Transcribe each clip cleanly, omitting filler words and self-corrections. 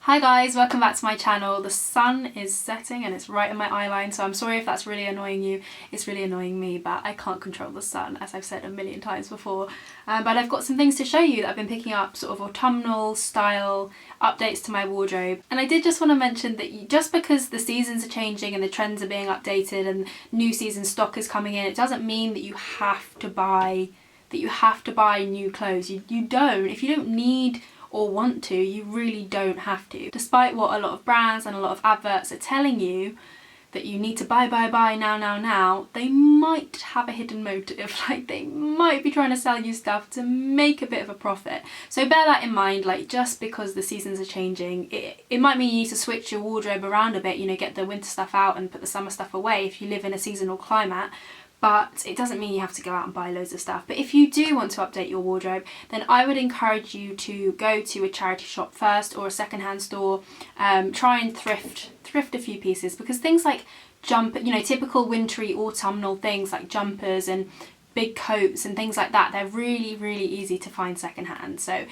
Hi guys, welcome back to my channel. The sun is setting and it's right in my eye line, so I'm sorry if that's really annoying you. It's really annoying me, but I can't control the sun, as I've said a million times before. But I've got some things to show you that I've been picking up, sort of autumnal style updates to my wardrobe. And I did just want to mention that just because the seasons are changing and the trends are being updated and new season stock is coming in, it doesn't mean that you have to buy new clothes. You don't. If you don't need or want to, you really don't have to. Despite what a lot of brands and a lot of adverts are telling you, that you need to buy now, they might have a hidden motive. Like, they might be trying to sell you stuff to make a bit of a profit. So bear that in mind. Like, just because the seasons are changing, it might mean you need to switch your wardrobe around a bit, you know, get the winter stuff out and put the summer stuff away if you live in a seasonal climate. But it doesn't mean you have to go out and buy loads of stuff. But if you do want to update your wardrobe, then I would encourage you to go to a charity shop first or a secondhand store. Try and thrift a few pieces, because things like typical wintry autumnal things like jumpers and big coats and things like that, they're really, really easy to find secondhand. So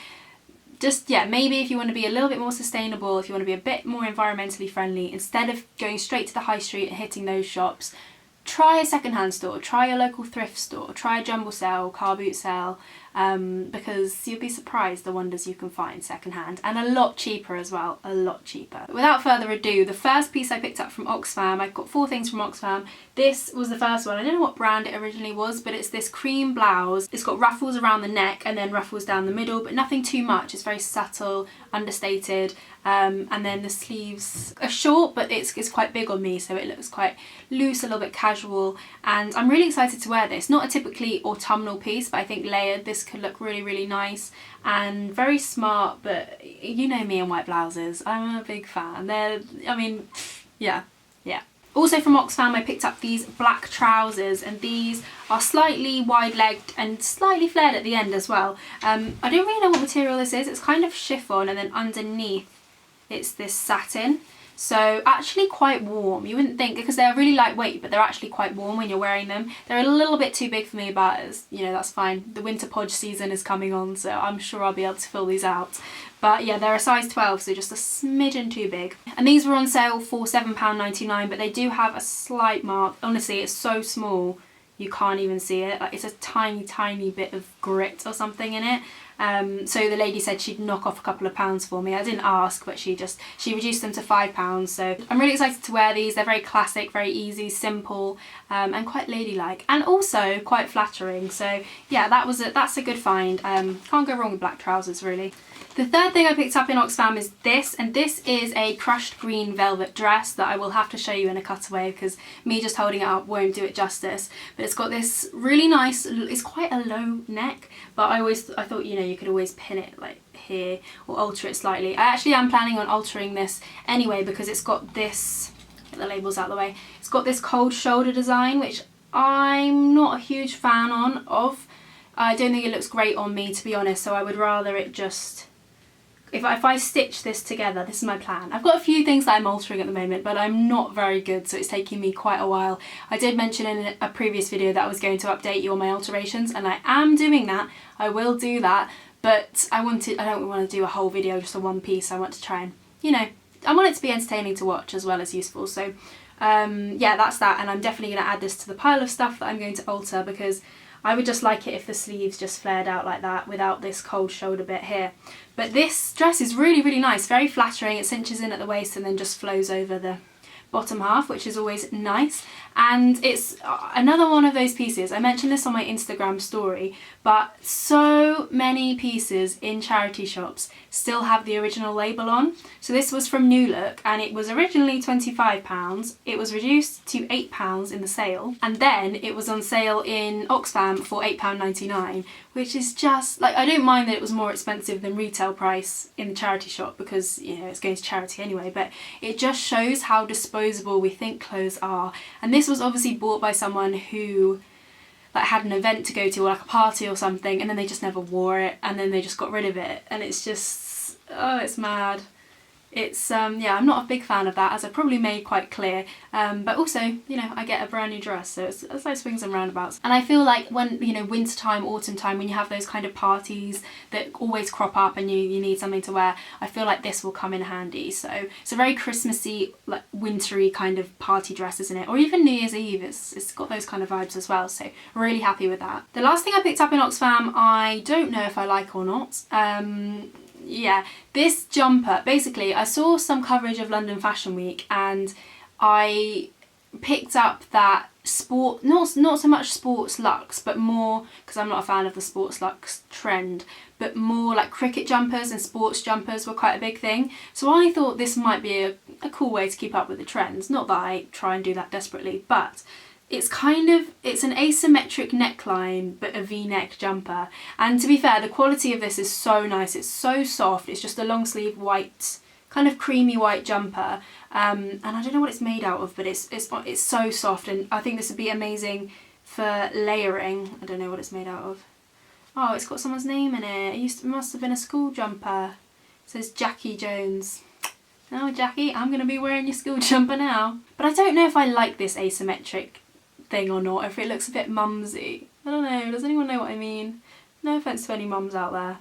just, yeah, maybe if you want to be a little bit more sustainable, if you want to be a bit more environmentally friendly, instead of going straight to the high street and hitting those shops, try a secondhand store, try a local thrift store, try a jumble sale, car boot sale, because you'll be surprised the wonders you can find secondhand, and a lot cheaper as well, a lot cheaper. Without further ado, the first piece I picked up from Oxfam, I've got 4 things from Oxfam. This was the first one. I don't know what brand it originally was, but it's this cream blouse. It's got ruffles around the neck and then ruffles down the middle, but nothing too much. It's very subtle, understated, and then the sleeves are short, but it's quite big on me, so it looks quite loose, a little bit casual, and I'm really excited to wear this. Not a typically autumnal piece, but I think layered this could look really, really nice and very smart. But you know me and white blouses, I'm a big fan. Yeah. Also from Oxfam, I picked up these black trousers, and these are slightly wide-legged and slightly flared at the end as well. I don't really know what material this is. It's kind of chiffon, and then underneath it's this satin. So actually quite warm. You wouldn't think, because they're really lightweight, but they're actually quite warm when you're wearing them. They're a little bit too big for me, but that's fine. The winter podge season is coming on, so I'm sure I'll be able to fill these out. But yeah, they're a size 12, so just a smidgen too big. And these were on sale for £7.99, but they do have a slight mark. Honestly, it's so small, you can't even see it. Like, it's a tiny, tiny bit of grit or something in it. So the lady said she'd knock off a couple of pounds for me. I didn't ask, but she reduced them to £5. So I'm really excited to wear these. They're very classic, very easy, simple, and quite ladylike, and also quite flattering. So yeah, that's a good find. Can't go wrong with black trousers, really. The third thing I picked up in Oxfam is this, and this is a crushed green velvet dress that I will have to show you in a cutaway, because me just holding it up won't do it justice. But it's got this really nice, it's quite a low neck, but I thought, you could always pin it like here or alter it slightly. I actually am planning on altering this anyway, because it's got this, get the labels out of the way, it's got this cold shoulder design, which I'm not a huge fan of. I don't think it looks great on me, to be honest, so I would rather it just, if I stitch this together, this is my plan. I've got a few things that I'm altering at the moment, but I'm not very good, so it's taking me quite a while. I did mention in a previous video that I was going to update you on my alterations, and I am doing that. I will do that, but I don't want to do a whole video just on one piece. I want to try and, I want it to be entertaining to watch as well as useful. So yeah, that's that, and I'm definitely going to add this to the pile of stuff that I'm going to alter, because I would just like it if the sleeves just flared out like that without this cold shoulder bit here. But this dress is really, really nice, very flattering. It cinches in at the waist and then just flows over the bottom half, which is always nice. And it's another one of those pieces. I mentioned this on my Instagram story, but so many pieces in charity shops still have the original label on. So this was from New Look, and it was originally £25. It was reduced to £8 in the sale, and then it was on sale in Oxfam for £8.99, which is just, like, I don't mind that it was more expensive than retail price in the charity shop, because, it's going to charity anyway, but it just shows how disposable we think clothes are. And this was obviously bought by someone who had an event to go to, or like a party or something, and then they just never wore it, and then they just got rid of it, and it's just, oh, it's mad. It's yeah, I'm not a big fan of that, as I probably made quite clear, but also, you know, I get a brand new dress, so it's like swings and roundabouts. And I feel like when, you know, winter time, autumn time, when you have those kind of parties that always crop up and you need something to wear, I feel like this will come in handy. So it's a very Christmassy, like wintry kind of party dress, isn't it? Or even New Year's Eve, it's got those kind of vibes as well, so really happy with that. The last thing I picked up in Oxfam, I don't know if I like or not. Yeah, this jumper, basically I saw some coverage of London Fashion Week and I picked up that sport, not so much sports luxe, but more, because I'm not a fan of the sports luxe trend, but more like cricket jumpers and sports jumpers were quite a big thing. So I thought this might be a cool way to keep up with the trends. Not that I try and do that desperately, but it's an asymmetric neckline but a V-neck jumper, and to be fair, the quality of this is so nice. It's so soft. It's just a long sleeve white, kind of creamy white jumper, and I don't know what it's made out of, but it's so soft, and I think this would be amazing for layering. I don't know what it's made out of. Oh, it's got someone's name in it. It must have been a school jumper. It says Jackie Jones. Oh, Jackie, I'm going to be wearing your school jumper now. But I don't know if I like this asymmetric thing or not, if it looks a bit mumsy. I don't know, does anyone know what I mean? No offence to any mums out there.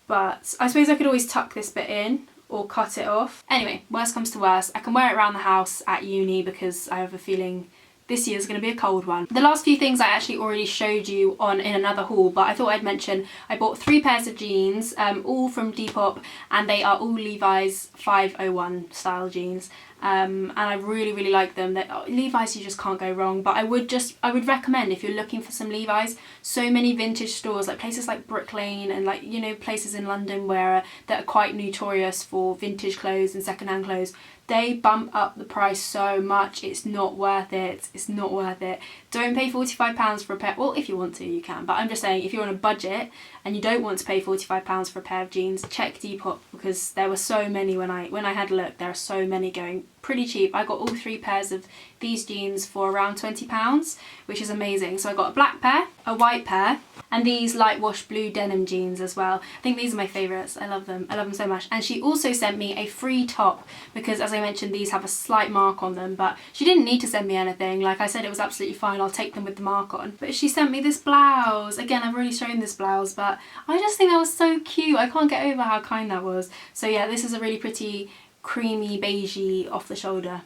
But I suppose I could always tuck this bit in or cut it off. Anyway, worst comes to worst, I can wear it around the house at uni because I have a feeling this year's going to be a cold one. The last few things I actually already showed you in another haul, but I thought I'd mention I bought 3 pairs of jeans, all from Depop, and they are all Levi's 501 style jeans. And I really like them. Levi's, you just can't go wrong, but I would recommend, if you're looking for some Levi's, so many vintage stores, like places like Brick Lane and, like, you know, places in London that are quite notorious for vintage clothes and secondhand clothes. They bump up the price so much, it's not worth it. It's not worth it. Don't pay £45 for a pair. Well, if you want to, you can, but I'm just saying, if you're on a budget and you don't want to pay £45 for a pair of jeans, check Depop, because there were so many when I had a look. There are so many going pretty cheap. I got all 3 pairs of these jeans for around £20, which is amazing. So I got a black pair, a white pair, and these light wash blue denim jeans as well. I think these are my favourites. I love them. I love them so much. And she also sent me a free top, because as I mentioned, these have a slight mark on them, but she didn't need to send me anything. Like I said, it was absolutely fine. I'll take them with the mark on. But she sent me this blouse. Again, I've already shown this blouse, but I just think that was so cute. I can't get over how kind that was. So yeah, this is a really pretty creamy beigey off the shoulder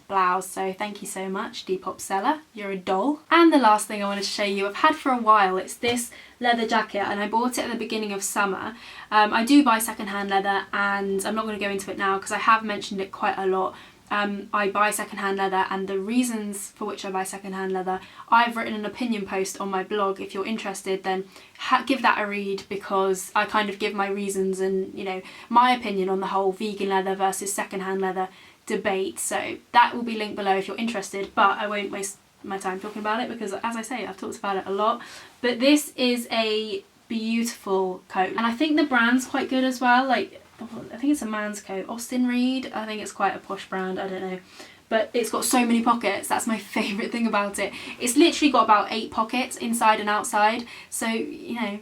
blouse, so thank you so much, Depop seller, you're a doll. And the last thing I wanted to show you, I've had for a while, it's this leather jacket, and I bought it at the beginning of summer. I do buy secondhand leather, and I'm not going to go into it now because I have mentioned it quite a lot. I buy secondhand leather, and the reasons for which I buy secondhand leather, I've written an opinion post on my blog. If you're interested, then give that a read, because I kind of give my reasons and, you know, my opinion on the whole vegan leather versus secondhand leather debate. So that will be linked below if you're interested, but I won't waste my time talking about it because, as I say, I've talked about it a lot. But this is a beautiful coat, and I think the brand's quite good as well. Like, I think it's a man's coat, Austin Reed. I think it's quite a posh brand, I don't know, but it's got so many pockets. That's my favourite thing about it. It's literally got about 8 pockets inside and outside, so, you know,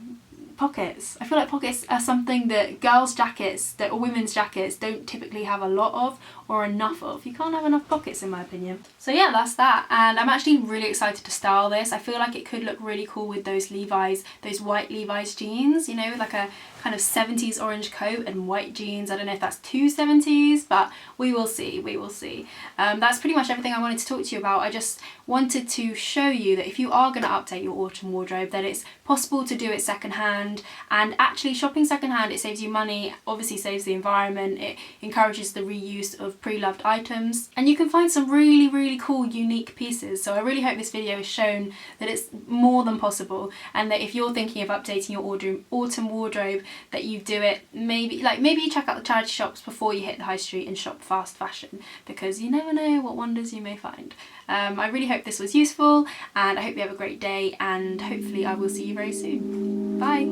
pockets. I feel like pockets are something that girls' jackets or women's jackets don't typically have a lot of or enough of. You can't have enough pockets, in my opinion. So yeah, that's that, and I'm actually really excited to style this. I feel like it could look really cool with those Levi's, those white Levi's jeans, you know, with like a kind of 70s orange coat and white jeans. I don't know if that's too 70s, but we will see, we will see. That's pretty much everything I wanted to talk to you about. I just wanted to show you that if you are going to update your autumn wardrobe, that it's possible to do it secondhand, and actually shopping secondhand, it saves you money, obviously saves the environment, it encourages the reuse of pre-loved items, and you can find some really cool unique pieces. So I really hope this video has shown that it's more than possible, and that if you're thinking of updating your autumn wardrobe, that you do it, maybe you check out the charity shops before you hit the high street and shop fast fashion, because you never know what wonders you may find. I really hope this was useful, and I hope you have a great day, and hopefully I will see you very soon. Bye!